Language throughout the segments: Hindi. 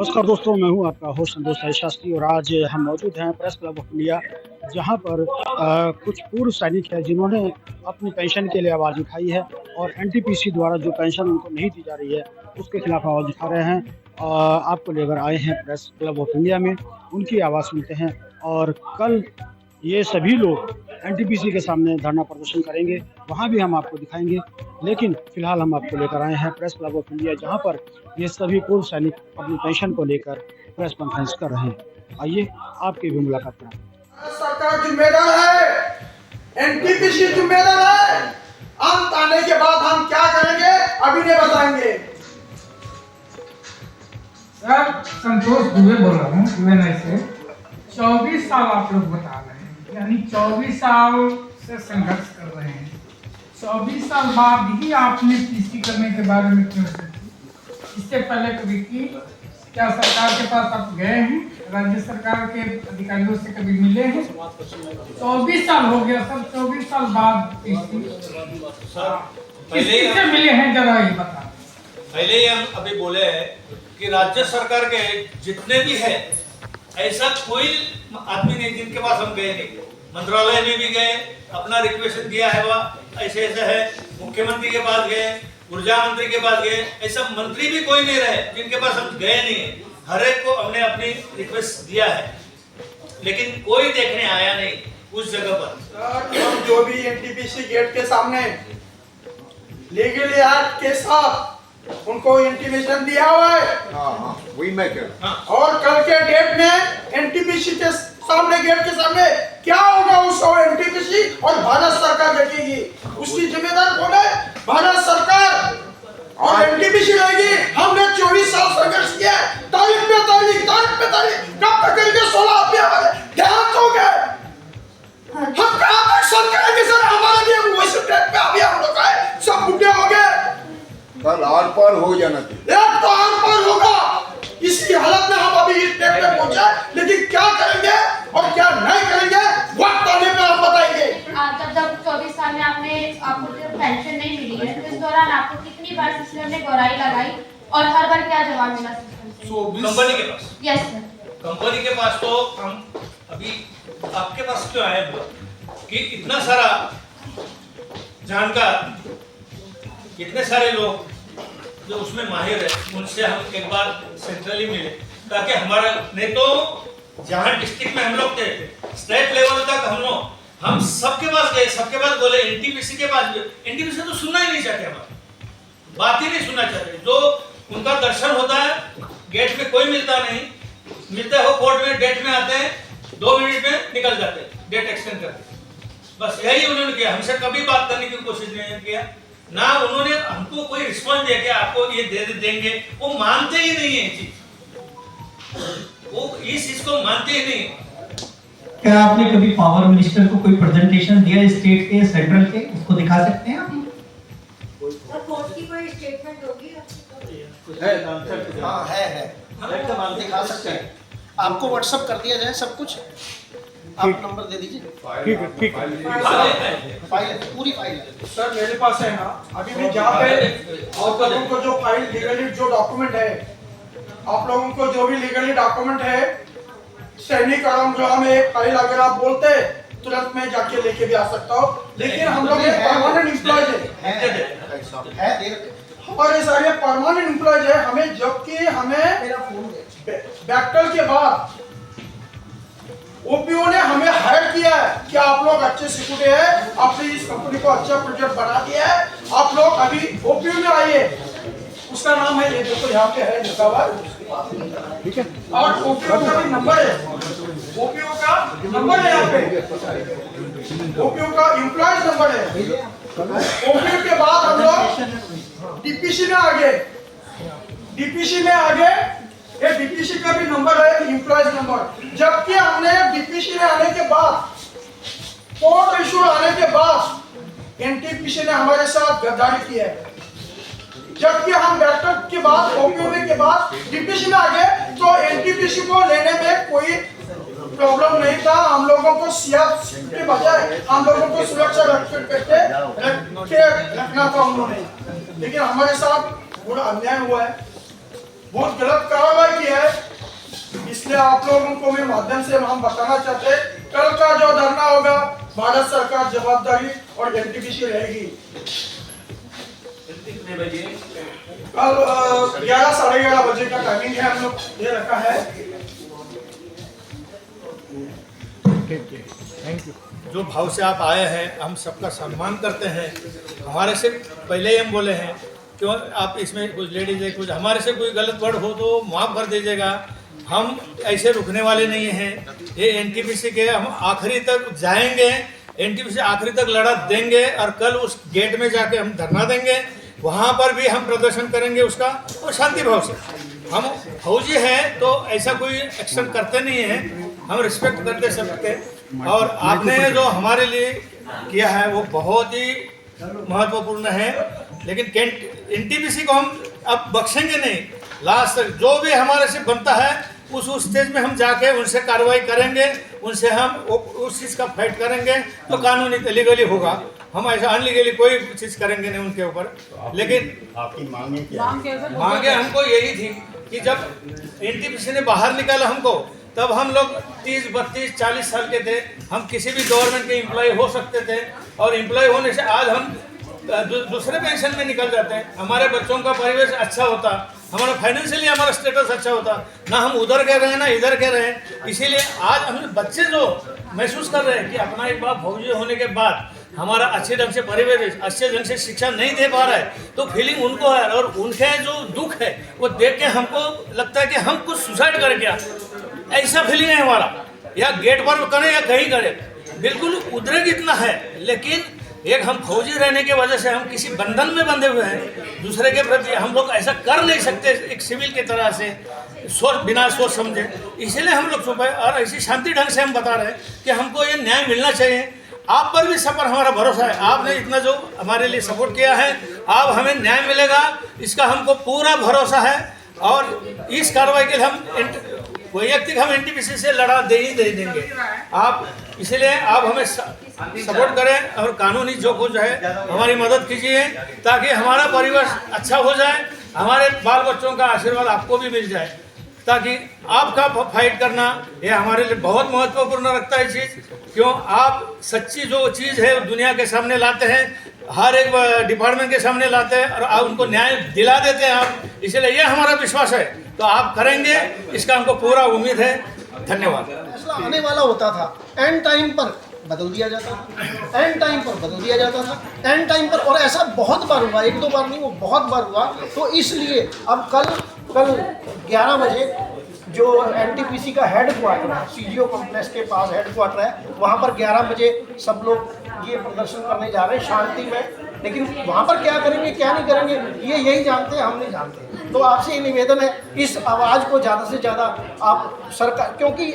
नमस्कार दोस्तों, मैं हूं आपका होस्ट संतोष शास्त्री और आज हम मौजूद हैं प्रेस क्लब ऑफ इंडिया, जहां पर कुछ पूर्व सैनिक हैं जिन्होंने अपनी पेंशन के लिए आवाज़ उठाई है और एनटीपीसी द्वारा जो पेंशन उनको नहीं दी जा रही है उसके खिलाफ आवाज़ उठा रहे हैं। आपको लेकर आए हैं प्रेस क्लब ऑफ इंडिया में, उनकी आवाज़ सुनते हैं। और कल ये सभी लोग एनटीपीसी के सामने धरना प्रदर्शन करेंगे, वहाँ भी हम आपको दिखाएंगे। लेकिन फिलहाल हम आपको लेकर आए हैं प्रेस क्लब ऑफ इंडिया, जहाँ पर ये सभी पूर्व सैनिक अपनी पेंशन को लेकर प्रेस कॉन्फ्रेंस कर रहे हैं। आइए आपकी भी मुलाकात करें। सरकार जिम्मेदार है, एनटीपीसी जिम्मेदार है। अंत आने के बाद हम क्या करेंगे अभी नहीं बताएंगे। सर, संतोष दुबे बोल रहा हूँ यूएनआई से। 24 साल आप लोग बता रहे हैं, यानी 24 साल से संघर्ष कर रहे हैं। 24 साल बाद ही आपने पीसी करने के बारे में क्यों सोची? इससे पहले कभी की? क्या सरकार के पास आप गए हैं? राज्य सरकार के अधिकारियों से कभी मिले हैं? 24 साल हो गया सर, 24 साल बाद पीसी किससे मिले हैं, जरा ये बता। पहले ही हम अभी बोले हैं कि राज्य सरकार के जितने भी है, ऐसा कोई आदमी नहीं जिनके पास हम गए नहीं। मंत्रालय में भी गए, अपना रिक्वेस्ट दिया है, वह ऐसे ऐसे है। मुख्यमंत्री के पास गए, ऊर्जा मंत्री के पास गए, ऐसा मंत्री भी कोई नहीं रहे जिनके पास हम गए नहीं है। हर एक को हमने अपनी रिक्वेस्ट दिया है, लेकिन कोई देखने आया नहीं उस जगह पर। हम जो भी एनटीपीसी गेट के सामने लीगल एक्ट के साथ उनको इंटीमेशन दिया हुआ है। वही मैं कह रहा हूं। और कल के डेट में एनटीपीसी के सामने गेट के सामने क्या होगा उसको एनटीपीसी और भारत सरकार देखेगी। उसकी जिम्मेदार कौन है? भारत सरकार और एनटीपीसी रहेगी। हमने 24 साल संघर्ष किया, तारीख पे तारीख कब तक करेंगे? 16 अभी ध्यान दोगे? हम कहां तक सर करेंगे? सर हमारे लिए वैसे ट्रैक पे अभी हम लोग आए, सब बुढ़े हो गए। कल आर पार हो जाना चाहिए। एक तो आर पार होगा, इसकी हालत में हम अभी इस ट्रैक पे पहुंचे, लेकिन क्या करेंगे और क्या नहीं करेंगे वक्त आने पे हम बताएंगे। जब 24 साल में आपको जो पेंशन नहीं मिली है, तो इस दौरान आपको कितनी बार सिस्टम ने गौराई लगाई और हर बार क्या जवाब मिला सिस्टम से? कंपनी के पास? Yes sir. कंपनी के पास तो हम अभी आपके पास क्यों आए कि इतना सारा जानकार, इतने सारे लोग जो उसमें माहिर है, उनसे हम एक बार सेंट्रली मिले, ताकि हमारा नहीं तो जहाँ डिस्ट्रिक्ट में हम लोग थे, स्टेट लेवल तक हम सबके पास गए, सबके पास बोले, एनटीपीसी के पास गए। एनटीपीसी तो सुनना ही नहीं चाहते, हमारी बात ही नहीं सुनना चाहते। जो उनका दर्शन होता है गेट में कोई मिलता नहीं, मिलते हो कोर्ट में, डेट में आते हैं, 2 मिनट में निकल जाते हैं, डेट एक्सटेंड करते। बस यही उन्होंने किया, हमसे कभी बात करने की कोशिश नहीं किया, ना उन्होंने हमको कोई रिस्पॉन्स दिया कि आपको ये दे देंगे। वो मानते ही नहीं है चीज, वो इस चीज को मानते ही नहीं। क्या आपने कभी पावर मिनिस्टर को कोई प्रेजेंटेशन दिया स्टेट के, सेंट्रल के? उसको दिखा सकते हैं आप? कोर्ट की कोई स्टेटमेंट होगी? हाँ है एकदम आप दिखा सकते हैं। आपको व्हाट्सएप कर दिया जाए सब कुछ, आप नंबर दे दीजिए। ठीक है। फाइल पूरी फाइल सर मेरे पास है ना। अभी भी जहाँ पे आप लोगों को जो फाइल लीगली जो डॉक्यूमेंट है, आप लोगों को जो भी लीगली डॉक्यूमेंट है, सैनिक आराम में एक फाइल अगर आप बोलते तुरंत मैं जाके लेके भी आ सकता हूँ। लेकिन हम लोग परमानेंट एम्प्लॉयज है, हमारे सारे परमानेंट एम्प्लॉयज है। हमें जबकि हमें बैक्टल के बाद ओपीओ ने हमें हायर किया है कि आप लोग अच्छे सिक्योरिटी है, आपने इस कंपनी को अच्छा प्रोजेक्ट बना दिया है, आप लोग अभी ओपीओ में आइए। उसका नाम है, ये देखो यहाँ पे है लिखा हुआ, ठीक है। और ओपीओ का भी नंबर है, ओपीओ का नंबर है यहाँ पे, ओपीओ का एम्प्लॉयज नंबर है। ओपीओ के बाद हम लोग डीपीसी में आगे, डीपीसी में आगे ये डीपीसी का भी नंबर है, एम्प्लॉयज नंबर। जबकि हमने डीपीसी में आने के बाद, कोर्ट इशू आने के बाद एनटीपीसी ने हमारे साथ गद्दारी की है। जबकि हम बैठक के बाद, ओपीओ के बाद डीपीसी में आ गए, तो एनटीपीसी को लेने में कोई प्रॉब्लम नहीं था। हम लोगों को सीआर के बजाय हम लोगों को सुरक्षा रखना था उन्होंने, लेकिन हमारे साथ बड़ा अन्याय हुआ है। बहुत गलत कार्रवाई की है। इसलिए आप लोगों को मेरे माध्यम से हम बताना चाहते हैं, कल का जो धरना होगा भारत सरकार जवाबदारी और एनटीपीसी रहेगी। कल 11 साढ़े 11 बजे का टाइमिंग है, हम लोग ये रखा है। Thank you. जो भाव से आप आए हैं हम सबका सम्मान करते हैं। हमारे से पहले ही हम बोले हैं क्यों आप इसमें कुछ लेडीज है, कुछ हमारे से कोई गलत वर्ड हो तो माफ़ कर दीजिएगा। हम ऐसे रुकने वाले नहीं हैं। ये एनटीपीसी के हम आखिरी तक जाएंगे, एनटीपीसी आखिरी तक लड़ा देंगे और कल उस गेट में जाके हम धरना देंगे। वहाँ पर भी हम प्रदर्शन करेंगे उसका, और शांति भाव से। हम फौजी हैं तो ऐसा कोई एक्शन करते नहीं हैं, हम रिस्पेक्ट करते सबके। और आपने जो हमारे लिए किया है वो बहुत ही महत्वपूर्ण है, लेकिन एनटीपीसी को हम अब बख्शेंगे नहीं। लास्ट तक जो भी हमारे से बनता है उस स्टेज में हम जाके उनसे कार्रवाई करेंगे, उनसे हम उस चीज़ का फाइट करेंगे तो कानूनी लीगली होगा। हम ऐसा अनलीगली कोई चीज़ करेंगे नहीं उनके ऊपर। लेकिन आपकी मांगे क्या है? मांगे हमको यही थी कि जब एनटीपीसी ने बाहर निकाला हमको, तब हम लोग 30, 32, 40 साल के थे। हम किसी भी गवर्नमेंट के एम्प्लॉय हो सकते थे, और एम्प्लॉय होने से आज हम दूसरे पेंशन में निकल जाते हैं। हमारे बच्चों का परिवेश अच्छा होता, हमारा फाइनेंशियली हमारा स्टेटस अच्छा होता, ना हम उधर कह रहे हैं ना इधर कह रहे हैं। इसीलिए आज हम बच्चे जो महसूस कर रहे हैं कि अपना एक बाप फौजी होने के बाद हमारा अच्छे ढंग से परिवेश, अच्छे ढंग से शिक्षा नहीं दे पा रहा है, तो फीलिंग उनको है। और उनके जो दुख है वो देख के हमको लगता है कि हम कुछ सुसाइड कर गया, ऐसा फीलिंग है हमारा। या गेट पर करें या कहीं करें, बिल्कुल उद्रेक इतना है। लेकिन एक हम फौजी रहने की वजह से हम किसी बंधन में बंधे हुए हैं दूसरे के प्रति। हम लोग ऐसा कर नहीं सकते एक सिविल की तरह से बिना सोच समझे। इसीलिए हम लोग सुबह और ऐसी शांति ढंग से हम बता रहे हैं कि हमको ये न्याय मिलना चाहिए। आप पर भी सब पर हमारा भरोसा है, आपने इतना जो हमारे लिए सपोर्ट किया है, अब हमें न्याय मिलेगा इसका हमको पूरा भरोसा है। और इस कार्रवाई के लिए हम वैयक्तिक हम एनटीपीसी से लड़ा दे ही दे देंगे आप। इसलिए आप हमें सपोर्ट करें और कानूनी जो कुछ है हमारी मदद कीजिए, ताकि हमारा परिवेश अच्छा हो जाए, हमारे बाल बच्चों का आशीर्वाद आपको भी मिल जाए। ताकि आपका फाइट करना ये हमारे लिए बहुत महत्वपूर्ण रखता है चीज़। क्यों आप सच्ची जो चीज़ है दुनिया के सामने लाते हैं, हर एक डिपार्टमेंट के सामने लाते हैं और आप उनको न्याय दिला देते हैं आप। इसलिए ये हमारा विश्वास है, तो आप करेंगे इसका हमको पूरा उम्मीद है। धन्यवाद। फैसला आने वाला होता था, एंड टाइम पर बदल दिया जाता था, एंड टाइम पर बदल दिया जाता था, एंड टाइम पर। और ऐसा बहुत बार हुआ, एक दो बार नहीं, वो बहुत बार हुआ। तो इसलिए अब कल 11 बजे जो एनटीपीसी का हेड क्वार्टर है, सीजीओ कॉम्प्लेक्स के पास हेड क्वार्टर है, वहाँ पर 11 बजे सब लोग ये प्रदर्शन करने जा रहे हैं शांति में। लेकिन वहाँ पर क्या करेंगे क्या नहीं करेंगे ये यही जानते हैं, हम नहीं जानते। तो आपसे ये निवेदन है, इस आवाज़ को ज़्यादा से ज़्यादा आप सरकार, क्योंकि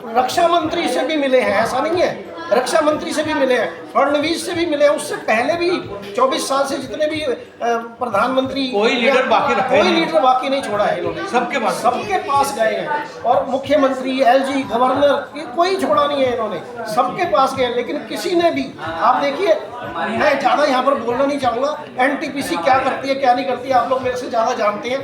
रक्षा मंत्री से भी मिले हैं, ऐसा नहीं है, रक्षा मंत्री से भी मिले हैं, फडणवीस से भी मिले हैं, उससे पहले भी 24 साल से जितने भी प्रधानमंत्री, कोई लीडर बाकी नहीं छोड़ा है इन्होंने। सबके पास गए हैं। और मुख्यमंत्री, एलजी, गवर्नर, कोई छोड़ा नहीं है इन्होंने, सबके पास गए। लेकिन किसी ने भी, आप देखिए, मैं ज़्यादा यहाँ पर बोलना नहीं चाहूँगा, एनटीपीसी क्या करती है क्या नहीं करती है, आप लोग मेरे से ज़्यादा जानते हैं।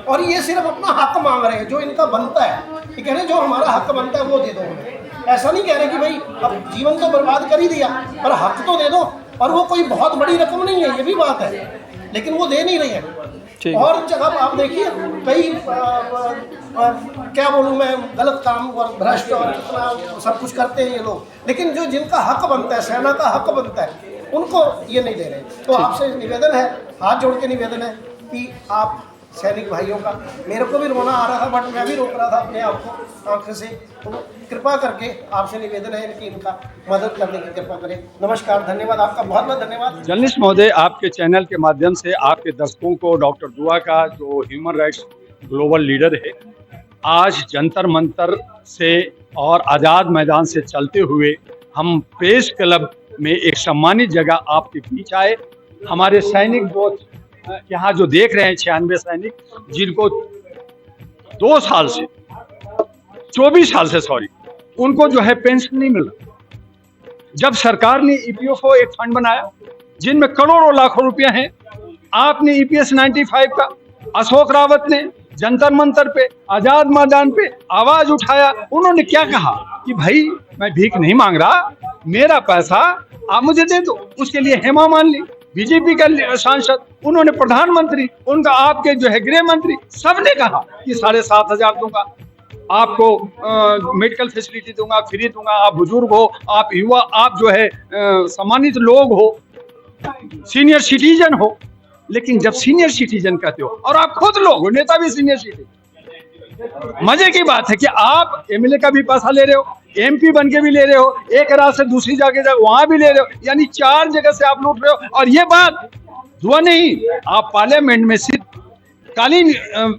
और ये सिर्फ अपना हक मांग रहे हैं, जो इनका बनता है। ये कह रहे हैं जो हमारा हक बनता है वो दे दो हमें। ऐसा नहीं कह रहे कि भाई अब जीवन तो बर्बाद कर ही दिया, पर हक तो दे दो। और वो कोई बहुत बड़ी रकम नहीं है, ये भी बात है, लेकिन वो दे नहीं रही है। और जगह आप देखिए कई क्या बोलूँ मैं, गलत काम और भ्रष्ट और कितना सब कुछ करते हैं ये लोग। लेकिन जो जिनका हक बनता है, सेना का हक बनता है, उनको ये नहीं दे रहे। तो आपसे निवेदन है, हाथ जोड़ के निवेदन है कि आप सैनिक भाइयों का, मेरे को भी रोना आ रहा था बट मैं भी रोक रहा था अपने आप को आंख से, तो कृपा करके आपसे निवेदन है कि इनका मदद करने की कृपा करें। नमस्कार, धन्यवाद, आपका बहुत बहुत धन्यवाद। जर्नलिस्ट महोदय, आपके चैनल के माध्यम से आपके दर्शकों को डॉक्टर दुआ का जो ह्यूमन राइट्स ग्लोबल लीडर है, आज जंतर मंतर से और आज़ाद मैदान से चलते हुए हम प्रेस क्लब में एक सम्मानित जगह आपके बीच आए। हमारे सैनिक जो यहाँ जो देख रहे हैं 96 सैनिक, जिनको 24 साल से उनको जो है पेंशन नहीं मिल रहा। जब सरकार ने ईपीएफओ एक फंड बनाया जिनमें करोड़ों लाखों रुपए हैं, आपने ईपीएस 95 का अशोक रावत ने जंतर मंतर पे, आजाद मैदान पे आवाज उठाया। उन्होंने क्या कहा कि भाई मैं भीख नहीं मांग रहा, मेरा पैसा आप मुझे दे दो। उसके लिए हेमा मालिनी, बीजेपी का सांसद, उन्होंने प्रधानमंत्री, उनका आपके जो है गृह मंत्री, सबने कहा कि 7,500 दूंगा आपको, मेडिकल फैसिलिटी दूंगा, फ्री दूंगा, आप बुजुर्ग हो, आप युवा, आप जो है सम्मानित लोग हो, सीनियर सिटीजन हो। लेकिन जब सीनियर सिटीजन कहते हो और आप खुद लोग हो, नेता भी सीनियर सिटीजन, मजे की बात है कि आप एमएलए का भी पैसा ले रहे हो, एमपी बन के भी ले रहे हो, एक राज्य से दूसरी जगह वहां भी ले रहे हो, यानी 4 जगह से आप लूट रहे हो। और ये बात हुआ नहीं, आप पार्लियामेंट में शीतकालीन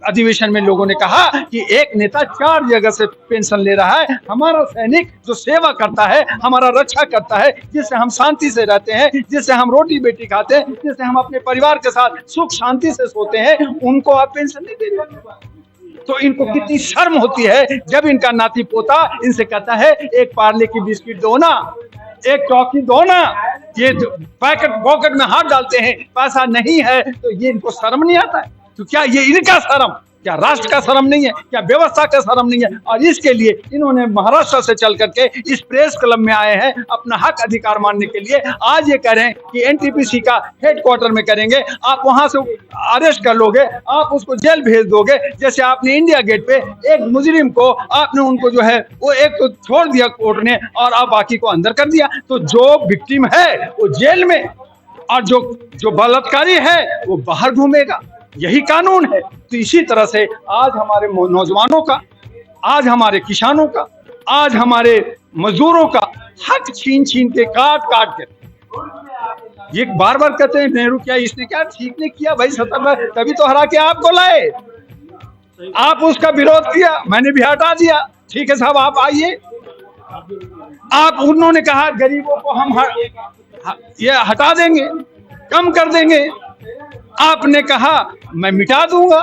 अधिवेशन में लोगों ने कहा कि एक नेता 4 जगह से पेंशन ले रहा है। हमारा सैनिक जो सेवा करता है, हमारा रक्षा करता है, जिससे हम शांति से रहते हैं, जिससे हम रोटी बेटी खाते हैं, जिससे हम अपने परिवार के साथ सुख शांति से सोते हैं, उनको आप पेंशन नहीं दे रहे। तो इनको कितनी शर्म होती है जब इनका नाती पोता इनसे कहता है एक पार्ले की बिस्किट दो ना, एक चौकी दो ना। ये पैकेट पॉकेट में हाथ डालते हैं, पैसा नहीं है तो ये इनको शर्म नहीं आता है। तो क्या ये इनका शर्म, क्या राष्ट्र का शर्म नहीं है, क्या व्यवस्था का शर्म नहीं है? और इसके लिए इन्होंने महाराष्ट्र से चल करके इस प्रेस क्लब में आए हैं अपना हक अधिकार मानने के लिए। आज ये कह रहे हैं कि एनटीपीसी का हेडक्वार्टर में करेंगे, आप वहां से अरेस्ट कर लोगे, आप उसको जेल भेज दोगे। जैसे आपने इंडिया गेट पे एक मुजरिम को आपने उनको जो है वो एक तो छोड़ दिया कोर्ट ने और आप बाकी को अंदर कर दिया। तो जो विक्टिम है वो जेल में और जो बलात्कारी है वो बाहर घूमेगा, यही कानून है। तो इसी तरह से आज हमारे नौजवानों का, आज हमारे किसानों का, आज हमारे मजदूरों का हक छीन छीन के, काट काट के, ये बार बार कहते हैं नेहरू क्या, इसने क्या ठीक नहीं किया भाई 70 में, तभी तो हरा के आपको लाए। आप उसका विरोध किया, मैंने भी हटा दिया। ठीक है साहब, आप आइए। आप उन्होंने कहा गरीबों को हम ये हटा देंगे, कम कर देंगे। आपने कहा मैं मिटा दूंगा।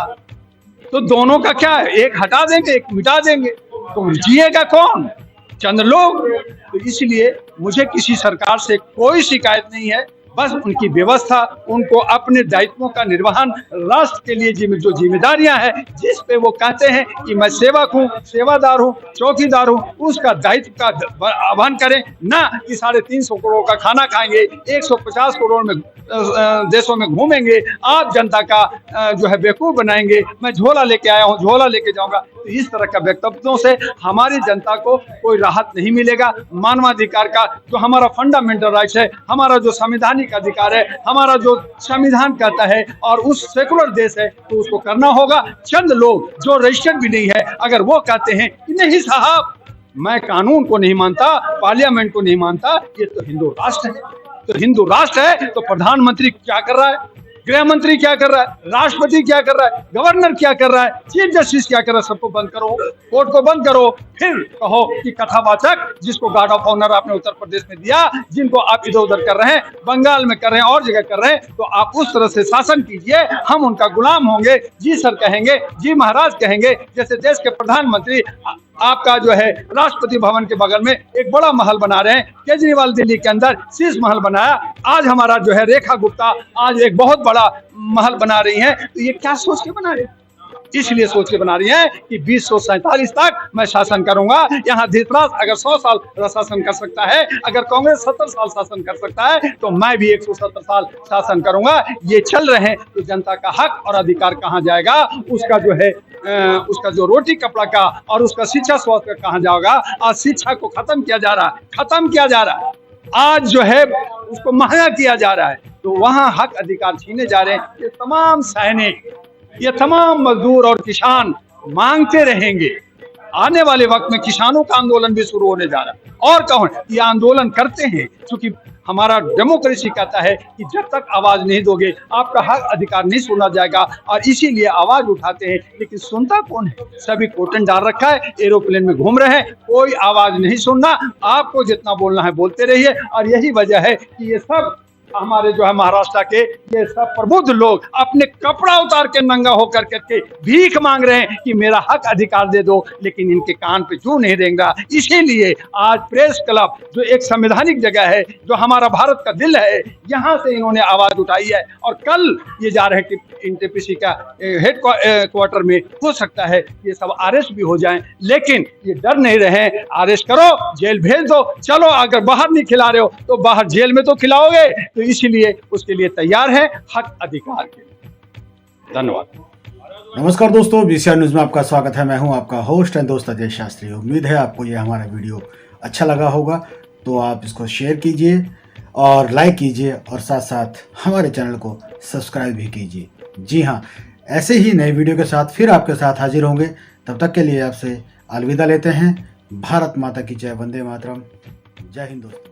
तो दोनों का क्या है, एक हटा देंगे, एक मिटा देंगे, तो जिएगा कौन? चंद लोग। तो इसलिए मुझे किसी सरकार से कोई शिकायत नहीं है, बस उनकी व्यवस्था, उनको अपने दायित्वों का निर्वहन, राष्ट्र के लिए जो जिम्मेदारियां हैं, जिस पे वो कहते हैं कि मैं सेवक हूँ, सेवादार हूँ, चौकीदार हूँ, उसका दायित्व का आह्वान करें। ना कि 350 करोड़ का खाना खाएंगे, 150 करोड़ में देशों में घूमेंगे, आप जनता का जो है बेवकूफ बनाएंगे, मैं झोला लेके आया हूँ, झोला लेके जाऊंगा। तो इस तरह का वक्तव्यों से हमारी जनता को कोई राहत नहीं मिलेगा। मानवाधिकार का जो हमारा फंडामेंटल राइट्स है, हमारा जो संवैधानिक अधिकार है, हमारा जो संविधान कहता है और उस सेकुलर देश है, तो उसको करना होगा। चंद लोग जो रजिस्टर्ड भी नहीं है, अगर वो कहते हैं कि नहीं साहब मैं कानून को नहीं मानता, पार्लियामेंट को नहीं मानता, ये तो हिंदू राष्ट्र है। तो हिंदू राष्ट्र है तो प्रधानमंत्री क्या कर रहा है, गृह मंत्री क्या कर रहा है, राष्ट्रपति क्या कर रहा है, गवर्नर क्या कर रहा है, चीफ जस्टिस क्या कर रहा है, सबको बंद करो, कोर्ट को बंद करो। फिर कहो कि कथावाचक जिसको गार्ड ऑफ ऑनर आपने उत्तर प्रदेश में दिया, जिनको आप इधर उधर कर रहे हैं, बंगाल में कर रहे हैं और जगह कर रहे हैं, तो आप उस तरह से शासन कीजिए, हम उनका गुलाम होंगे। जी सर कहेंगे, जी महाराज कहेंगे। जैसे देश के प्रधानमंत्री आपका जो है राष्ट्रपति भवन के बगल में एक बड़ा महल बना रहे हैं, केजरीवाल दिल्ली के अंदर शीश महल बनाया, आज हमारा जो है रेखा गुप्ता आज एक बहुत बड़ा महल बना रही हैं। तो ये क्या सोच के बना रहे हैं? इसलिए सोच के बना रही है कि 2047 तक मैं शासन करूंगा। यहाँ धृतराष्ट्र अगर 100 साल शासन कर सकता है, अगर कांग्रेस 70 साल शासन कर सकता है, तो मैं भी 170 साल शासन करूंगा। ये चल रहे हैं तो जनता का हक और अधिकार कहाँ जाएगा? उसका जो है उसका जो रोटी कपड़ा का और उसका शिक्षा स्वास्थ्य का कहाँ जाएगा? आज शिक्षा को खत्म किया जा रहा है, खत्म किया जा रहा है, आज जो है उसको महंगा किया जा रहा है। तो वहाँ हक अधिकार छीने जा रहे हैं। ये तमाम सैनिक, ये तमाम मजदूर और किसान मांगते रहेंगे। आने वाले वक्त में किसानों का आंदोलन भी शुरू होने जा रहा है। और कौन ये आंदोलन करते हैं? क्योंकि हमारा डेमोक्रेसी कहता है कि जब तक आवाज नहीं दोगे आपका हक अधिकार नहीं सुना जाएगा, और इसीलिए आवाज उठाते हैं। लेकिन सुनता कौन है? सभी कोटन डाल रखा है, एरोप्लेन में घूम रहे हैं, कोई आवाज नहीं सुनना। आपको जितना बोलना है बोलते रहिए। और यही वजह है कि ये सब हमारे जो है महाराष्ट्र के ये सब प्रबुद्ध लोग अपने कपड़ा उतार के नंगा होकर करके भीख मांग रहे हैं कि मेरा हक अधिकार दे दो, लेकिन इनके कान पे जू नहीं देंगे। इसीलिए आज प्रेस क्लब जो एक संवैधानिक जगह है, जो हमारा भारत का दिल है, यहाँ से इन्होंने आवाज उठाई है। और कल ये जा रहे हैं एनटीपीसी का हेड क्वार्टर में, हो सकता है ये सब अरेस्ट भी हो जाएं, लेकिन ये डर नहीं रहे। अरेस्ट करो, जेल भेज दो, चलो अगर बाहर नहीं खिला रहे हो तो बाहर जेल में तो खिलाओगे, तो इसीलिए उसके लिए तैयार है हक अधिकार के लिए। धन्यवाद। नमस्कार दोस्तों, बीसीआर न्यूज़ में आपका स्वागत है। मैं हूं आपका होस्ट एंड दोस्त अजय शास्त्री। उम्मीद है आपको ये हमारा वीडियो अच्छा लगा होगा, तो आप इसको शेयर कीजिए और लाइक कीजिए और साथ साथ हमारे चैनल को सब्सक्राइब भी कीजिए। जी हाँ, ऐसे ही नए वीडियो के साथ फिर आपके साथ हाजिर होंगे। तब तक के लिए आपसे अलविदा लेते हैं। भारत माता की जय, वंदे मातरम। जय हिंद दोस्तों।